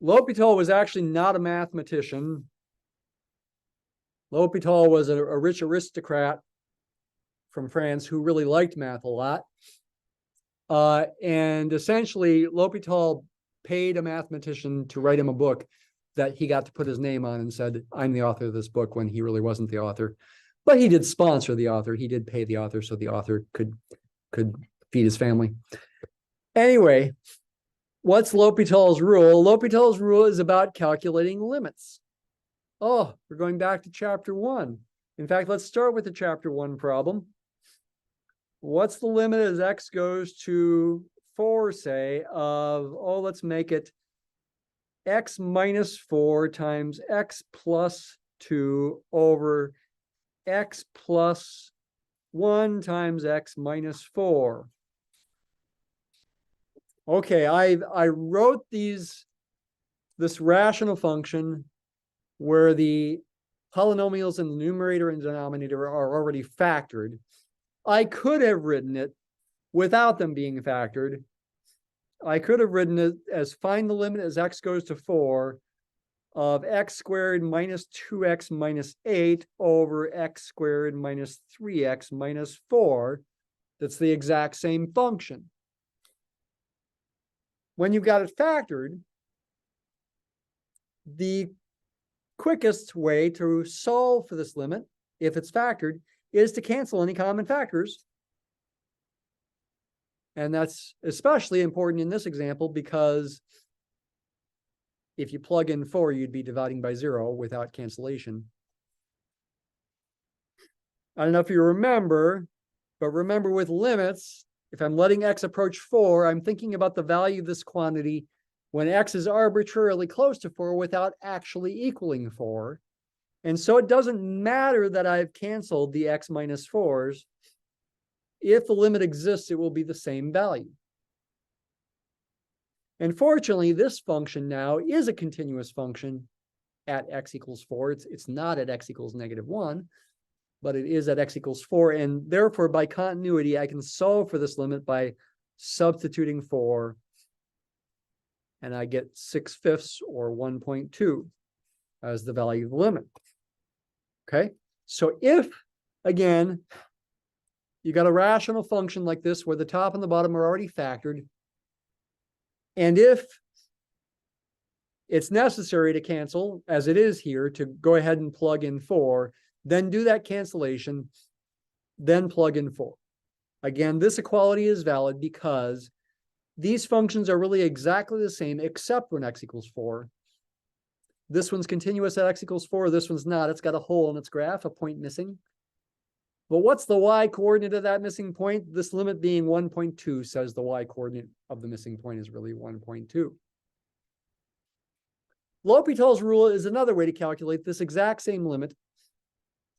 L'Hopital was actually not a mathematician. L'Hopital was a rich aristocrat from France who really liked math a lot. And essentially, L'Hopital paid a mathematician to write him a book that he got to put his name on and said, I'm the author of this book, when he really wasn't the author. But he did sponsor the author. He did pay the author so the author could feed his family. Anyway, what's L'Hopital's rule? L'Hopital's rule is about calculating limits. Oh, we're going back to chapter 1. In fact, let's start with the chapter 1 problem. What's the limit as x goes to 4, say, of, let's make it x minus 4 times x plus 2 over x plus 1 times x minus 4. Okay, I wrote this rational function where the polynomials in the numerator and denominator are already factored. I could have written it without them being factored. I could have written it as find the limit as x goes to 4 of x squared minus 2x minus 8 over x squared minus 3x minus 4. That's the exact same function. When you've got it factored, the quickest way to solve for this limit, if it's factored, is to cancel any common factors. And that's especially important in this example because if you plug in 4, you'd be dividing by 0 without cancellation. I don't know if you remember, but remember with limits, if I'm letting x approach 4, I'm thinking about the value of this quantity when x is arbitrarily close to 4 without actually equaling 4. And so it doesn't matter that I've canceled the x minus 4s. If the limit exists, it will be the same value. And fortunately, this function now is a continuous function at x equals 4. It's not at x equals -1, but it is at x equals 4. And therefore, by continuity, I can solve for this limit by substituting 4. And I get 6/5 or 1.2 as the value of the limit. Okay, so if, again, you got a rational function like this where the top and the bottom are already factored, and if it's necessary to cancel, as it is here, to go ahead and plug in 4, then do that cancellation, then plug in 4. Again, this equality is valid because these functions are really exactly the same except when x equals 4. This one's continuous at x equals 4. This one's not. It's got a hole in its graph, a point missing. But what's the y coordinate of that missing point? This limit being 1.2 says the y coordinate of the missing point is really 1.2. L'Hopital's rule is another way to calculate this exact same limit,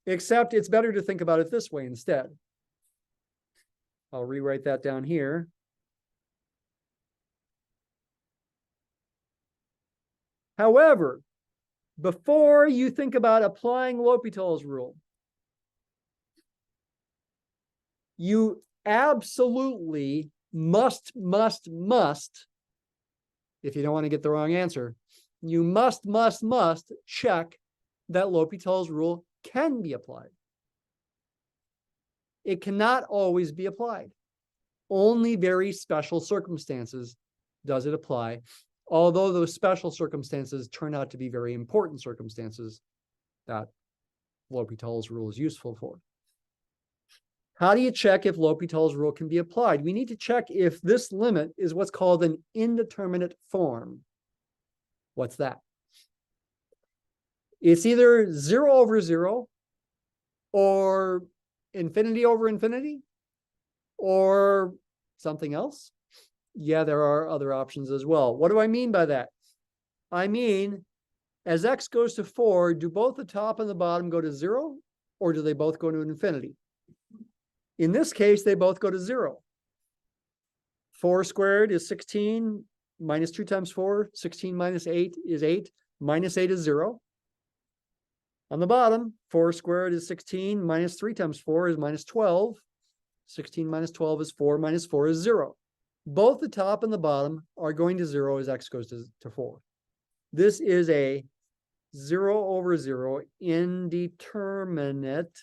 except it's better to think about it this way instead. I'll rewrite that down here. However, before you think about applying L'Hopital's rule, you absolutely must, if you don't want to get the wrong answer, you must check that L'Hopital's rule can be applied. It cannot always be applied. Only very special circumstances does it apply, although those special circumstances turn out to be very important circumstances that L'Hopital's rule is useful for. How do you check if L'Hopital's rule can be applied? We need to check if this limit is what's called an indeterminate form. What's that? It's either 0 over 0 or infinity over infinity or something else. Yeah, there are other options as well. What do I mean by that? I mean, as x goes to 4, do both the top and the bottom go to 0, or do they both go to infinity? In this case, they both go to 0. 4 squared is 16, minus 2 times 4, 16 minus 8 is 8, minus 8 is 0. On the bottom, 4 squared is 16, minus 3 times 4 is minus 12. 16 minus 12 is 4, minus 4 is 0. Both the top and the bottom are going to 0 as x goes to 4. This is a 0 over 0 indeterminate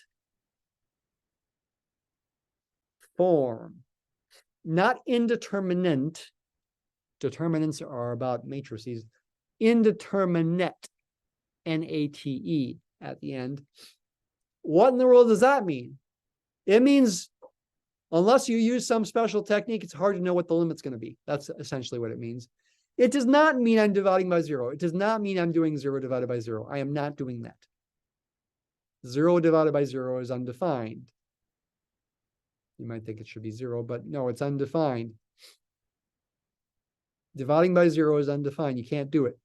form. Not indeterminate. Determinants are about matrices. Indeterminate, N-A-T-E at the end. What in the world does that mean? It means unless you use some special technique, it's hard to know what the limit's going to be. That's essentially what it means. It does not mean I'm dividing by 0. It does not mean I'm doing 0 divided by 0. I am not doing that. 0 divided by 0 is undefined. You might think it should be 0, but no, it's undefined. Dividing by 0 is undefined. You can't do it.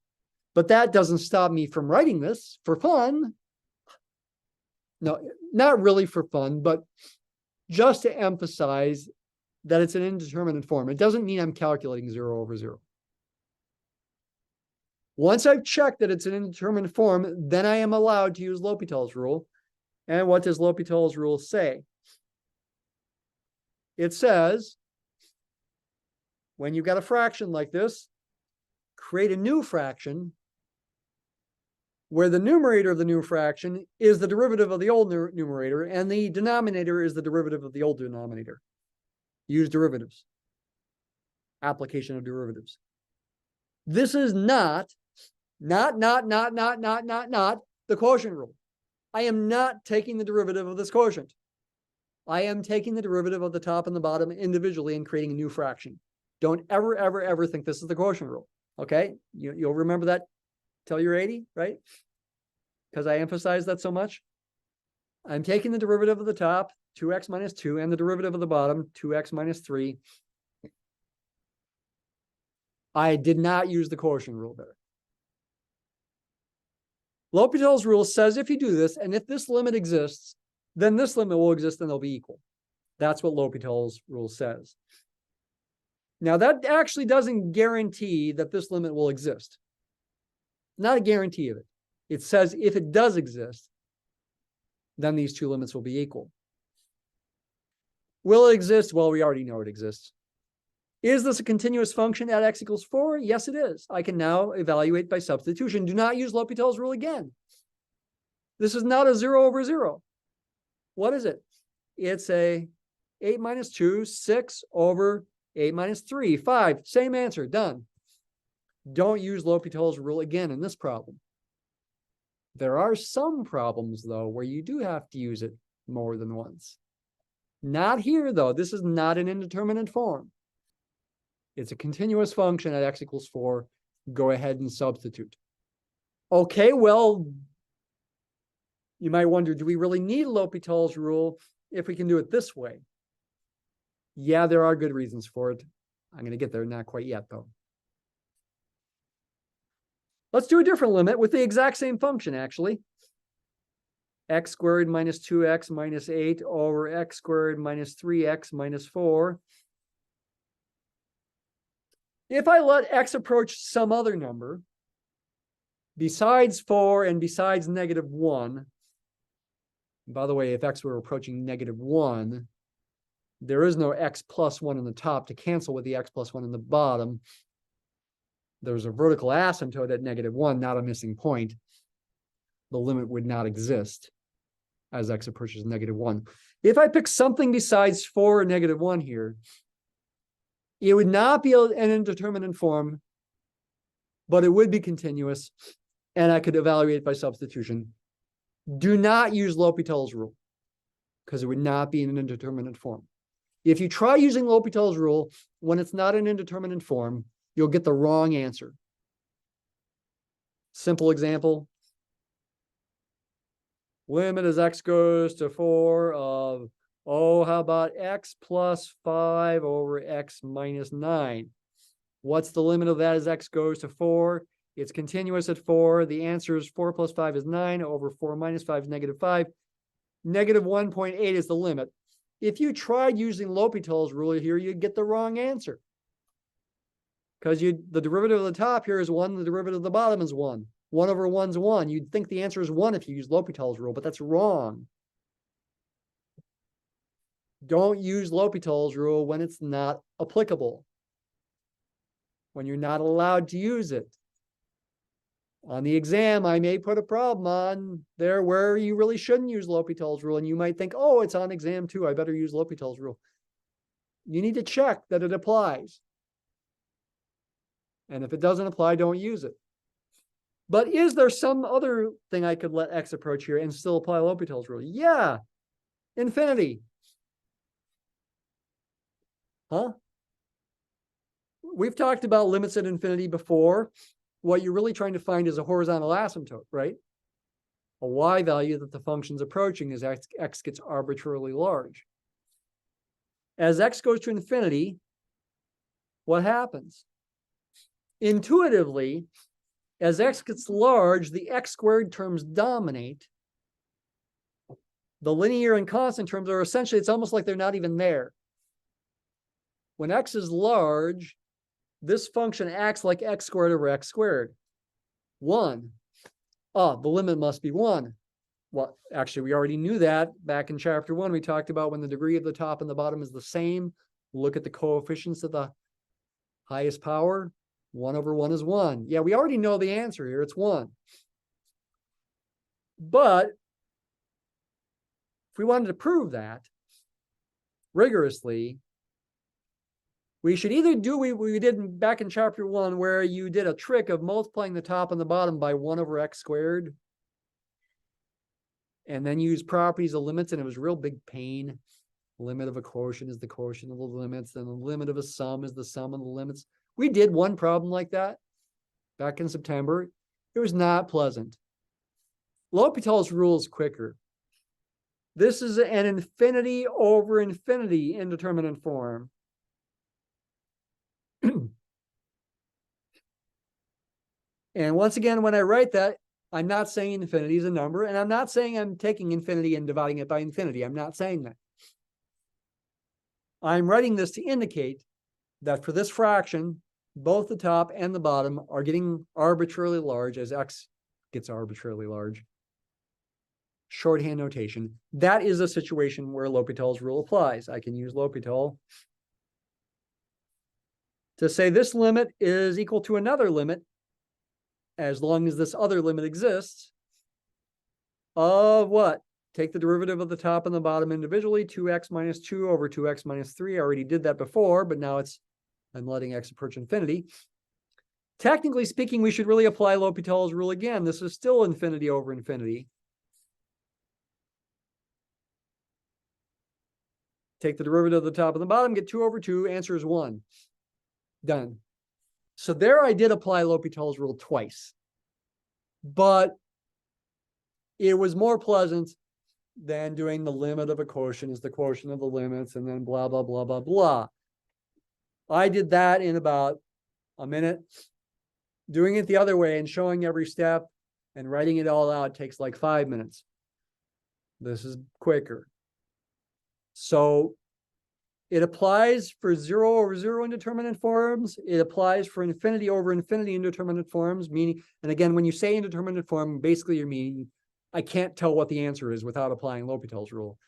But that doesn't stop me from writing this for fun. No, not really for fun, but just to emphasize that it's an indeterminate form. It doesn't mean I'm calculating 0 over 0. Once I've checked that it's an indeterminate form, then I am allowed to use L'Hopital's rule. And what does L'Hopital's rule say? It says, when you've got a fraction like this, create a new fraction where the numerator of the new fraction is the derivative of the old numerator and the denominator is the derivative of the old denominator. Use derivatives. Application of derivatives. This is not the quotient rule. I am not taking the derivative of this quotient. I am taking the derivative of the top and the bottom individually and creating a new fraction. Don't ever think this is the quotient rule. Okay? You'll remember that till you're 80, right? Because I emphasize that so much. I'm taking the derivative of the top, 2x minus 2, and the derivative of the bottom, 2x minus 3. I did not use the quotient rule there. L'Hopital's rule says if you do this, and if this limit exists, then this limit will exist and they'll be equal. That's what L'Hopital's rule says. Now, that actually doesn't guarantee that this limit will exist. Not a guarantee of it. It says if it does exist, then these two limits will be equal. Will it exist? Well, we already know it exists. Is this a continuous function at x equals 4? Yes, it is. I can now evaluate by substitution. Do not use L'Hopital's rule again. This is not a 0 over 0. What is it? It's a 8 minus 2, 6 over 8 minus 3, 5. Same answer, done. Don't use L'Hopital's rule again in this problem. There are some problems, though, where you do have to use it more than once. Not here, though. This is not an indeterminate form. It's a continuous function at x equals 4. Go ahead and substitute. Okay, well, you might wonder, do we really need L'Hopital's rule if we can do it this way? Yeah, there are good reasons for it. I'm going to get there, not quite yet, though. Let's do a different limit with the exact same function, actually. X squared minus 2x minus 8 over x squared minus 3x minus 4. If I let x approach some other number, besides 4 and besides negative 1, by the way, if x were approaching negative 1, there is no x plus 1 on the top to cancel with the x plus 1 on the bottom. There's a vertical asymptote at negative 1, not a missing point. The limit would not exist as x approaches negative 1. If I pick something besides 4 or negative 1 here, it would not be an indeterminate form, but it would be continuous, and I could evaluate by substitution. Do not use L'Hopital's rule, because it would not be an indeterminate form. If you try using L'Hopital's rule when it's not an indeterminate form, you'll get the wrong answer. Simple example. Limit as x goes to 4 of, how about x plus 5 over x minus 9? What's the limit of that as x goes to 4? It's continuous at 4. The answer is 4 plus 5 is 9 over 4 minus 5 is negative 5. Negative 1.8 is the limit. If you tried using L'Hopital's rule here, you'd get the wrong answer. Because the derivative of the top here is 1, the derivative of the bottom is 1. 1 over 1 is 1. You'd think the answer is 1 if you use L'Hopital's rule, but that's wrong. Don't use L'Hopital's rule when it's not applicable, when you're not allowed to use it. On the exam, I may put a problem on there where you really shouldn't use L'Hopital's rule. And you might think, oh, it's on exam too, I better use L'Hopital's rule. You need to check that it applies. And if it doesn't apply, don't use it. But is there some other thing I could let X approach here and still apply L'Hopital's rule? Yeah, infinity. Huh? We've talked about limits at infinity before. What you're really trying to find is a horizontal asymptote, right? A y value that the function's approaching as x gets arbitrarily large. As x goes to infinity, what happens? Intuitively, as x gets large, the x squared terms dominate. The linear and constant terms are essentially, it's almost like they're not even there. When x is large, this function acts like x squared over x squared. 1. The limit must be 1. Well, actually, we already knew that back in chapter 1. We talked about when the degree of the top and the bottom is the same. Look at the coefficients of the highest power. 1 over 1 is 1. Yeah, we already know the answer here. It's 1. But if we wanted to prove that rigorously, we should either do what we did back in chapter 1, where you did a trick of multiplying the top and the bottom by 1 over x squared, and then use properties of limits, and it was a real big pain. Limit of a quotient is the quotient of the limits, and the limit of a sum is the sum of the limits. We did one problem like that back in September. It was not pleasant. L'Hopital's rule is quicker. This is an infinity over infinity indeterminate form. And once again, when I write that, I'm not saying infinity is a number, and I'm not saying I'm taking infinity and dividing it by infinity. I'm not saying that. I'm writing this to indicate that for this fraction, both the top and the bottom are getting arbitrarily large as x gets arbitrarily large. Shorthand notation. That is a situation where L'Hopital's rule applies. I can use L'Hopital to say this limit is equal to another limit, as long as this other limit exists, of what? Take the derivative of the top and the bottom individually, 2x minus 2 over 2x minus 3. I already did that before, but now I'm letting x approach infinity. Technically speaking, we should really apply L'Hopital's rule again. This is still infinity over infinity. Take the derivative of the top and the bottom, get 2 over 2, answer is 1. Done. So there I did apply L'Hopital's rule twice. But it was more pleasant than doing the limit of a quotient is the quotient of the limits and then blah, blah, blah, blah, blah. I did that in about a minute. Doing it the other way and showing every step and writing it all out takes like 5 minutes. This is quicker. So it applies for 0 over 0 indeterminate forms. It applies for infinity over infinity indeterminate forms, meaning, and again, when you say indeterminate form, basically you're meaning, I can't tell what the answer is without applying L'Hopital's rule,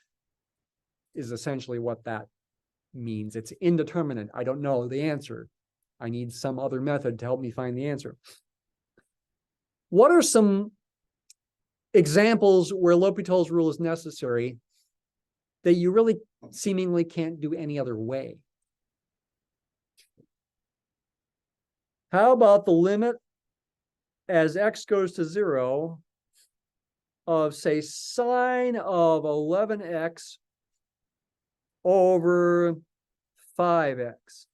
is essentially what that means. It's indeterminate. I don't know the answer. I need some other method to help me find the answer. What are some examples where L'Hopital's rule is necessary that you really seemingly can't do any other way? How about the limit as x goes to 0 of, say, sine of 11x over 5x?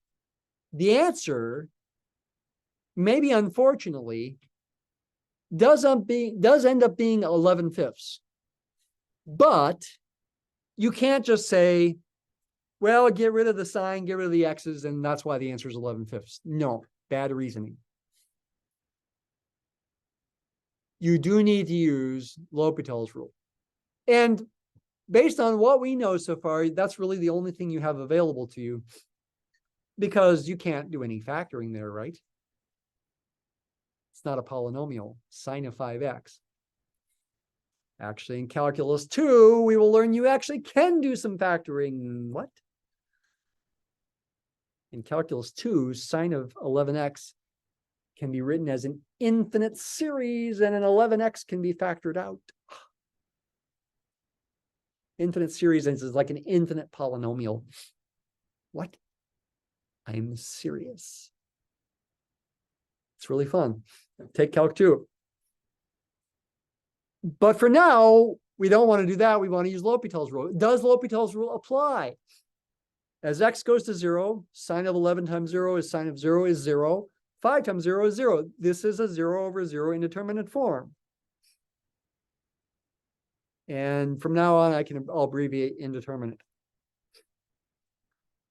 The answer, maybe unfortunately, does end up being 11/5. But you can't just say, well, get rid of the sine, get rid of the x's, and that's why the answer is 11/5. No, bad reasoning. You do need to use L'Hopital's rule. And based on what we know so far, that's really the only thing you have available to you, because you can't do any factoring there, right? It's not a polynomial, sine of 5x. Actually, in calculus 2, we will learn you actually can do some factoring. What? In calculus 2, sine of 11x can be written as an infinite series, and an 11x can be factored out. Infinite series is like an infinite polynomial. What? I'm serious. It's really fun. Take Calc 2. But for now, we don't want to do that. We want to use L'Hopital's rule. Does L'Hopital's rule apply? As x goes to 0, sine of 11 times 0 is sine of 0 is 0. 5 times 0 is 0. This is a 0 over 0 indeterminate form. And from now on, I'll abbreviate indeterminate.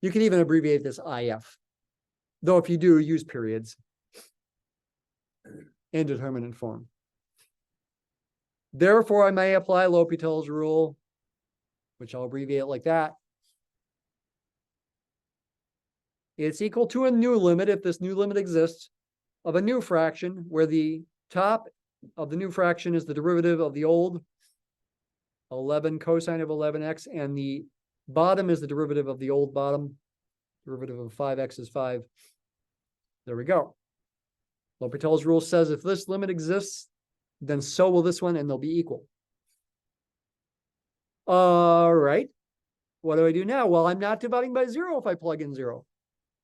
You can even abbreviate this IF. Though if you do, use periods. Indeterminate form. Therefore, I may apply L'Hopital's rule, which I'll abbreviate like that. It's equal to a new limit, if this new limit exists, of a new fraction where the top of the new fraction is the derivative of the old 11 cosine of 11x, and the bottom is the derivative of the old bottom. Derivative of 5x is 5. There we go. L'Hopital's rule says if this limit exists, then so will this one, and they'll be equal. All right. What do I do now? Well, I'm not dividing by 0 if I plug in 0.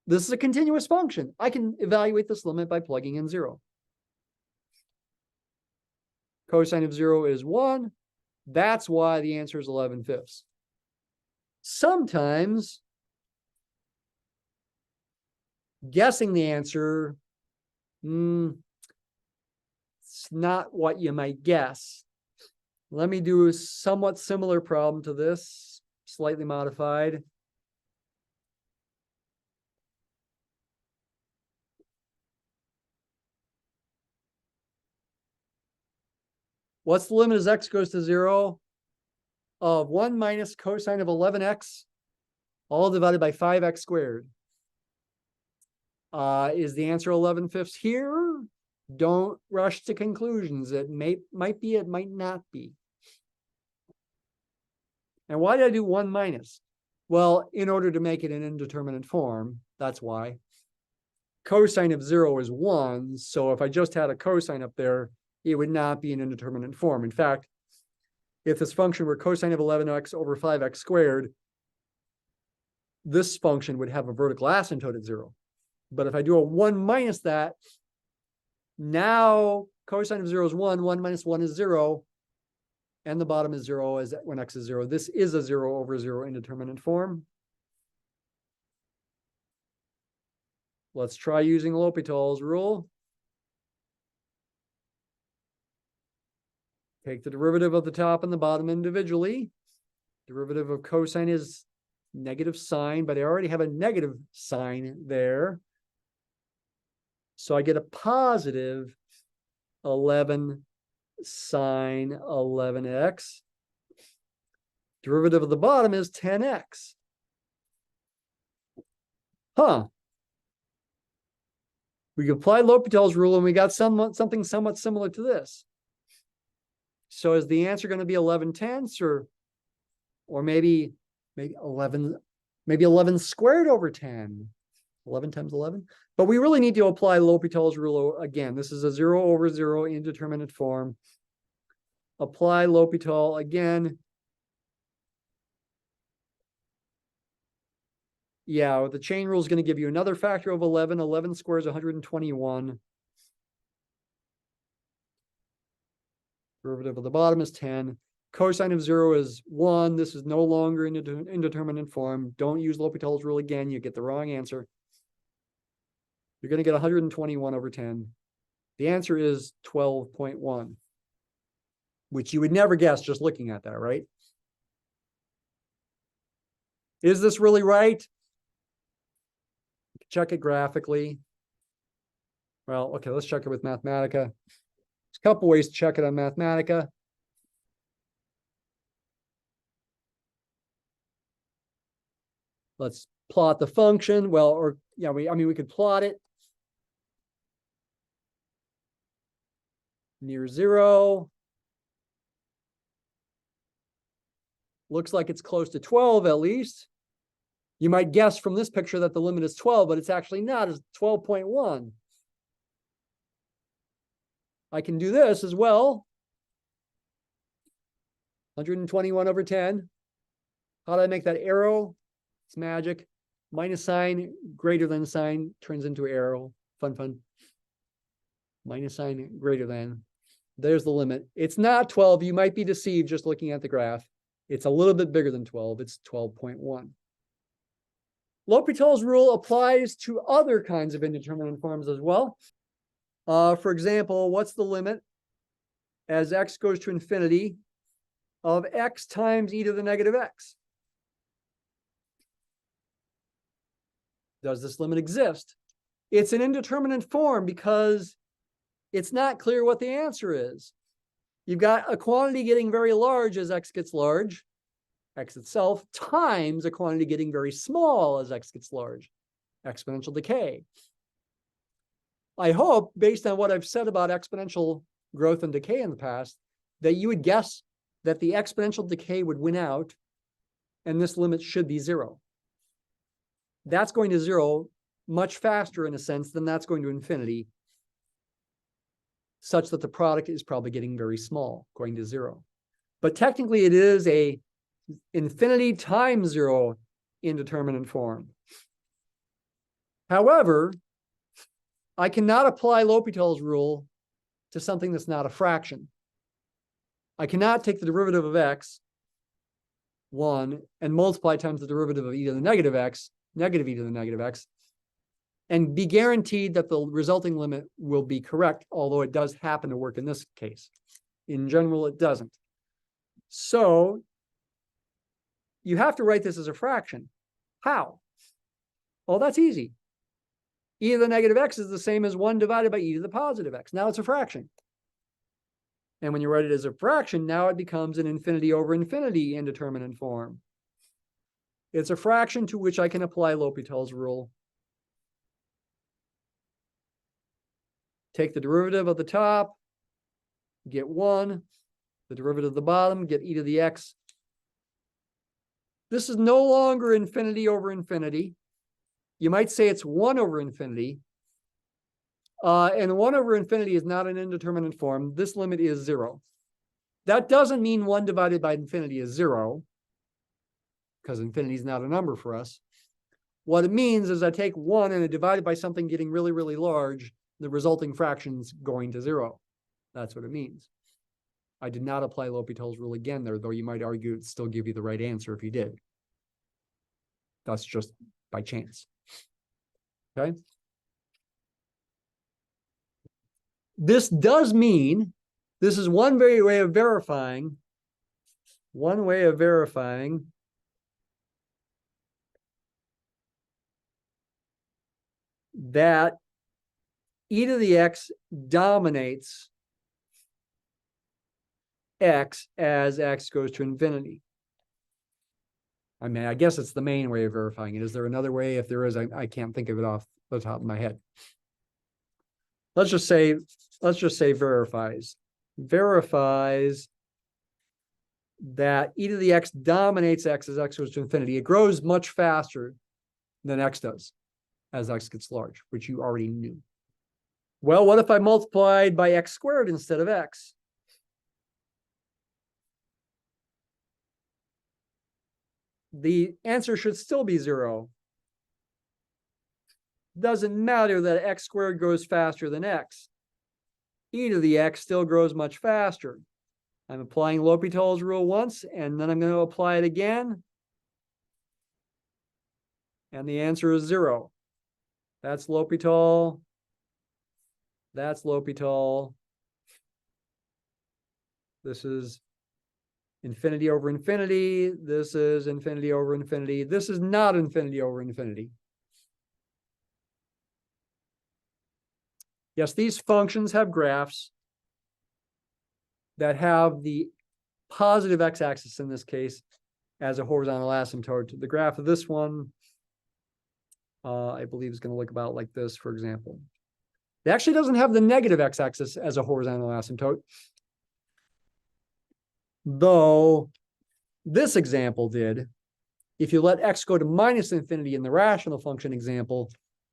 This is a continuous function. I can evaluate this limit by plugging in 0. Cosine of 0 is 1. That's why the answer is 11/5. Sometimes guessing the answer, it's not what you might guess. Let me do a somewhat similar problem to this, slightly modified. What's the limit as x goes to 0 of 1 minus cosine of 11x, all divided by 5x squared? Is the answer 11/5 here? Don't rush to conclusions. It might be, it might not be. And why did I do 1 minus? Well, in order to make it an indeterminate form, that's why. Cosine of 0 is 1, so if I just had a cosine up there, it would not be an indeterminate form. In fact, if this function were cosine of 11x over 5x squared, this function would have a vertical asymptote at 0. But if I do a 1 minus that, now cosine of 0 is 1, 1 minus 1 is 0, and the bottom is 0 as when x is 0. This is a 0 over 0 indeterminate form. Let's try using L'Hopital's rule. Take the derivative of the top and the bottom individually. Derivative of cosine is negative sine, but I already have a negative sign there. So I get a positive 11 sine 11x. Derivative of the bottom is 10x. We applied L'Hopital's rule and we got something somewhat similar to this. So is the answer going to be 11/10 or maybe 11 squared over 10? 11 times 11? But we really need to apply L'Hopital's rule again. This is a 0 over 0 indeterminate form. Apply L'Hopital again. Yeah, the chain rule is going to give you another factor of 11. 11 squares 121. Derivative of the bottom is 10. Cosine of 0 is 1. This is no longer in indeterminate form. Don't use L'Hopital's rule again. You get the wrong answer. You're going to get 121 over 10. The answer is 12.1, which you would never guess just looking at that, right? Is this really right? Check it graphically. Well, okay, let's check it with Mathematica. There's a couple ways to check it on Mathematica. Let's plot the function. Well, or yeah, we could plot it near 0. Looks like it's close to 12 at least. You might guess from this picture that the limit is 12, but it's actually not. It's 12.1. I can do this as well. 121 over 10. How do I make that arrow? It's magic. Minus sign, greater than sign turns into arrow. Fun, fun. Minus sign, greater than. There's the limit. It's not 12. You might be deceived just looking at the graph. It's a little bit bigger than 12. It's 12.1. L'Hopital's rule applies to other kinds of indeterminate forms as well. For example, what's the limit as x goes to infinity of x times e to the negative x? Does this limit exist? It's an indeterminate form because it's not clear what the answer is. You've got a quantity getting very large as x gets large, x itself, times a quantity getting very small as x gets large, exponential decay. I hope, based on what I've said about exponential growth and decay in the past, that you would guess that the exponential decay would win out, and this limit should be 0. That's going to 0 much faster, in a sense, than that's going to infinity, such that the product is probably getting very small, going to 0. But technically, it is a infinity times 0 indeterminate form. However, I cannot apply L'Hopital's rule to something that's not a fraction. I cannot take the derivative of x, 1, and multiply times the derivative of e to the negative x, negative e to the negative x, and be guaranteed that the resulting limit will be correct, although it does happen to work in this case. In general, it doesn't. So you have to write this as a fraction. How? Well, that's easy. E to the negative x is the same as 1 divided by e to the positive x. Now it's a fraction. And when you write it as a fraction, now it becomes an infinity over infinity indeterminate form. It's a fraction to which I can apply L'Hopital's rule. Take the derivative of the top, get 1. The derivative of the bottom, get e to the x. This is no longer infinity over infinity. You might say it's 1 over infinity. And 1 over infinity is not an indeterminate form. This limit is 0. That doesn't mean 1 divided by infinity is 0, because infinity is not a number for us. What it means is I take 1 and I divide it by something getting really, really large. The resulting fraction's going to 0. That's what it means. I did not apply L'Hopital's rule again there, though you might argue it'd still give you the right answer if you did. That's just by chance. Okay? This does mean, this is one way of verifying that e to the x dominates x as x goes to infinity. I mean, I guess it's the main way of verifying it. Is there another way? If there is, I can't think of it off the top of my head. Let's just say verifies that e to the x dominates x as x goes to infinity. It grows much faster than x does as x gets large, which you already knew. Well, what if I multiplied by x squared instead of x? The answer should still be 0. Doesn't matter that x squared goes faster than x. E to the x still grows much faster. I'm applying L'Hopital's rule once, and then I'm going to apply it again. And the answer is 0. That's L'Hopital. That's L'Hopital. This is infinity over infinity. This is infinity over infinity. This is not infinity over infinity. Yes, these functions have graphs that have the positive x-axis in this case as a horizontal asymptote. The graph of this one, I believe, is going to look about like this, for example. It actually doesn't have the negative x-axis as a horizontal asymptote, though this example did. If you let x go to minus infinity in the rational function example,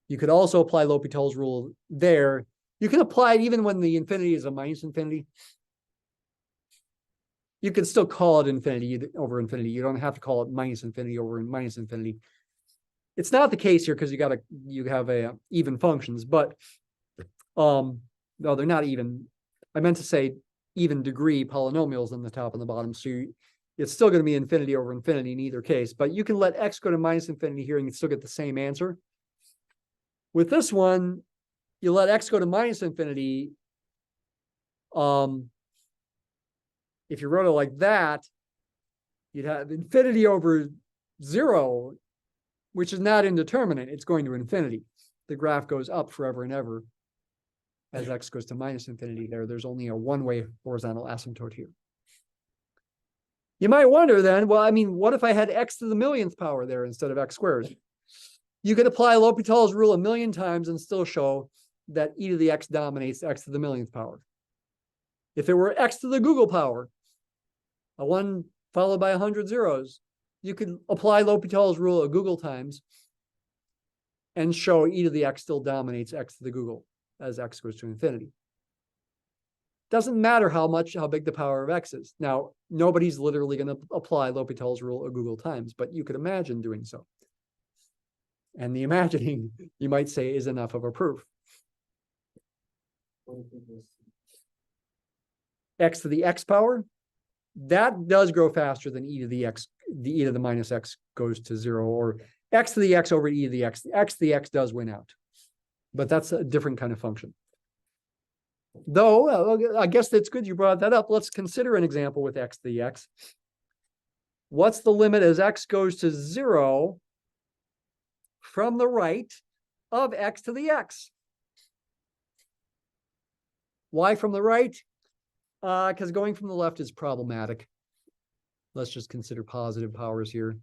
you could also apply L'Hopital's rule there, You can apply it even when the infinity is a minus infinity. You can still call it infinity over infinity. You don't have to call it minus infinity over minus infinity. It's not the case here because you have even functions, but no, they're not even. I meant to say even degree polynomials on the top and the bottom. So it's still going to be infinity over infinity in either case, but you can let x go to minus infinity here and you still get the same answer. With this one, you let x go to minus infinity. If you wrote it like that, you'd have infinity over 0, which is not indeterminate. It's going to infinity. The graph goes up forever and ever as x goes to minus infinity there. There's only a one-way horizontal asymptote here. You might wonder then, well, I mean, what if I had x to the millionth power there instead of x squared? You could apply L'Hopital's rule 1,000,000 times and still show that e to the x dominates x to the millionth power. If it were x to the Google power, a 1 followed by 100 zeros, you could apply L'Hopital's rule a Google times and show e to the x still dominates x to the Google as x goes to infinity. Doesn't matter how big the power of x is. Now, nobody's literally going to apply L'Hopital's rule a Google times, but you could imagine doing so. And the imagining, you might say, is enough of a proof. X to the x power, that does grow faster than e to the x, the e to the minus x goes to 0, or x to the x over e to the x. X to the x does win out, but that's a different kind of function. Though, I guess that's good you brought that up. Let's consider an example with x to the x. What's the limit as x goes to 0 from the right of x to the x? Why from the right? Because going from the left is problematic. Let's just consider positive powers here.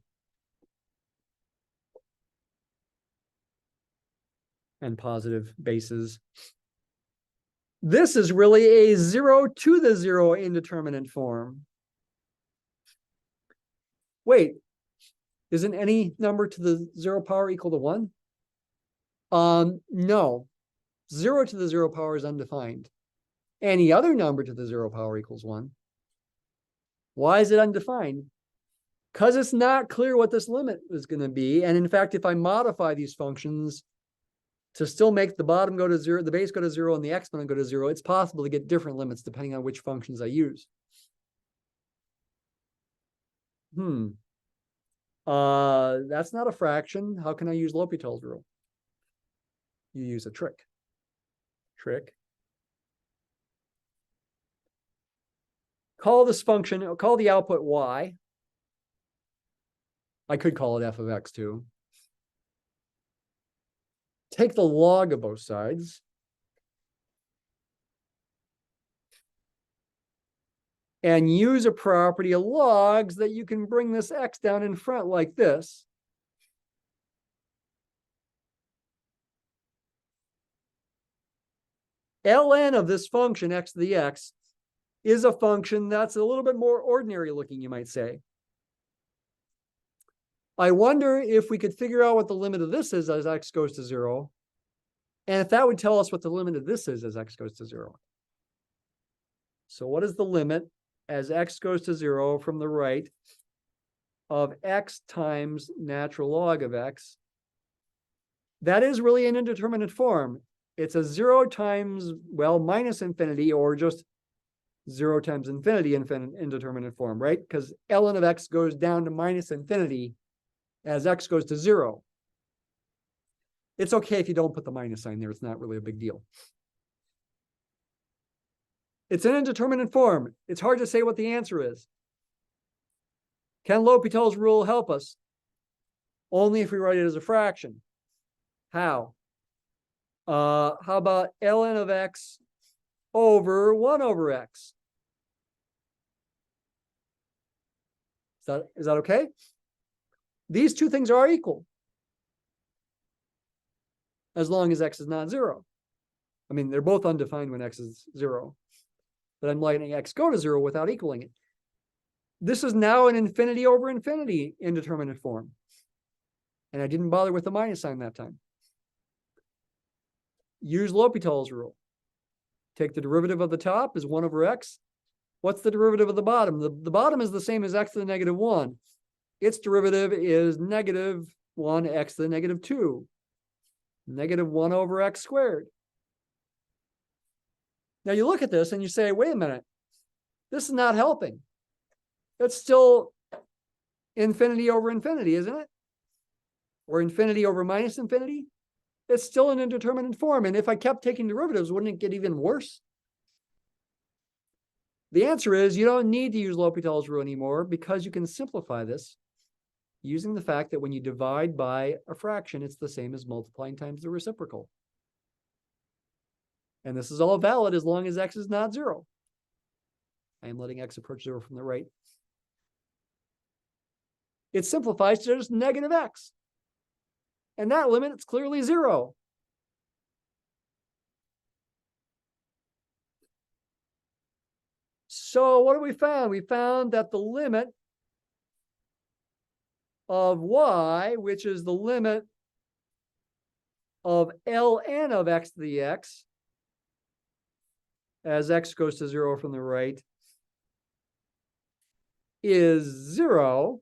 And positive bases. This is really a 0 to the 0 indeterminate form. Wait, isn't any number to the 0 power equal to 1? No. 0 to the 0 power is undefined. Any other number to the 0 power equals 1. Why is it undefined? Because it's not clear what this limit is going to be. And in fact, if I modify these functions to still make the bottom go to 0, the base go to 0, and the exponent go to 0, it's possible to get different limits depending on which functions I use. That's not a fraction. How can I use L'Hopital's rule? You use a trick. Call this function, call the output y. I could call it f of x too. Take the log of both sides. And use a property of logs that you can bring this x down in front like this. ln of this function, x to the x, is a function that's a little bit more ordinary looking, you might say. I wonder if we could figure out what the limit of this is as x goes to 0, and if that would tell us what the limit of this is as x goes to 0. So what is the limit as x goes to 0 from the right of x times natural log of x? That is really an indeterminate form. It's a 0 times, well, minus infinity, or just 0 times infinity indeterminate form, right? Because ln of x goes down to minus infinity as x goes to 0. It's okay if you don't put the minus sign there. It's not really a big deal. It's an indeterminate form. It's hard to say what the answer is. Can L'Hopital's rule help us? Only if we write it as a fraction. How? How about ln of x over 1 over x? Is that okay? These two things are equal, as long as x is not 0. I mean, they're both undefined when x is 0, but I'm letting x go to 0 without equaling it. This is now an infinity over infinity indeterminate form, and I didn't bother with the minus sign that time. Use L'Hopital's rule. Take the derivative of the top is 1 over x. What's the derivative of the bottom? The bottom is the same as x to the negative 1. Its derivative is negative 1 x to the negative 2. Negative 1 over x squared. Now you look at this and you say, wait a minute, this is not helping. It's still infinity over infinity, isn't it? Or infinity over minus infinity. It's still an indeterminate form. And if I kept taking derivatives, wouldn't it get even worse? The answer is you don't need to use L'Hopital's rule anymore because you can simplify this using the fact that when you divide by a fraction, it's the same as multiplying times the reciprocal. And this is all valid as long as x is not 0. I am letting x approach 0 from the right. It simplifies to just negative x. And that limit is clearly 0. So what have we found? We found that the limit of y, which is the limit of ln of x to the x, as x goes to 0 from the right, is 0.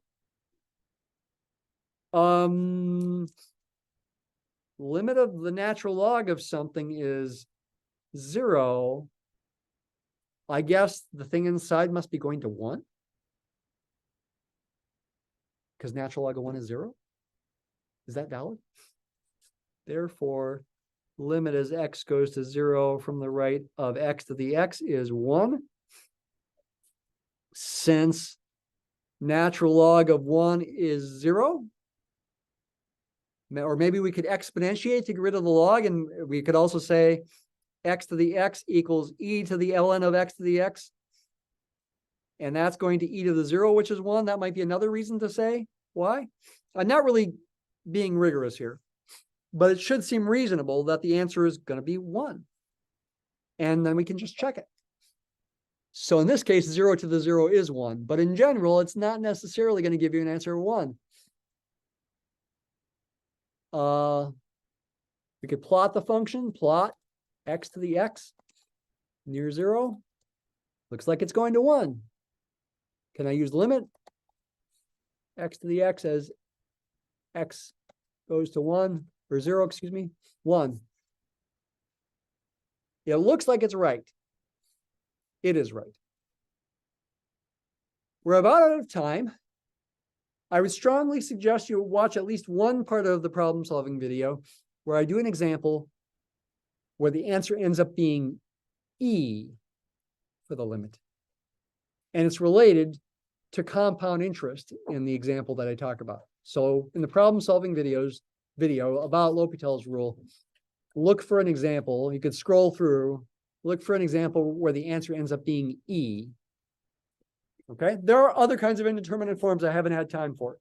Limit of the natural log of something is 0. I guess the thing inside must be going to 1. Because natural log of 1 is 0. Is that valid? Therefore, limit as x goes to 0 from the right of x to the x is 1. Since natural log of 1 is 0, or maybe we could exponentiate to get rid of the log, and we could also say x to the x equals e to the ln of x to the x. And that's going to e to the 0, which is 1. That might be another reason to say why. I'm not really being rigorous here, but it should seem reasonable that the answer is going to be 1. And then we can just check it. So in this case, 0 to the 0 is 1. But in general, it's not necessarily going to give you an answer of 1. We could plot the function, plot x to the x near 0. Looks like it's going to 1. Can I use limit x to the x as x goes to 1 or 0, excuse me, 1. It looks like it's right. It is right. We're about out of time. I would strongly suggest you watch at least one part of the problem solving video where I do an example where the answer ends up being E for the limit. And it's related to compound interest in the example that I talk about. So in the problem solving video about L'Hopital's rule, look for an example. You could scroll through, look for an example where the answer ends up being E. Okay, there are other kinds of indeterminate forms I haven't had time for.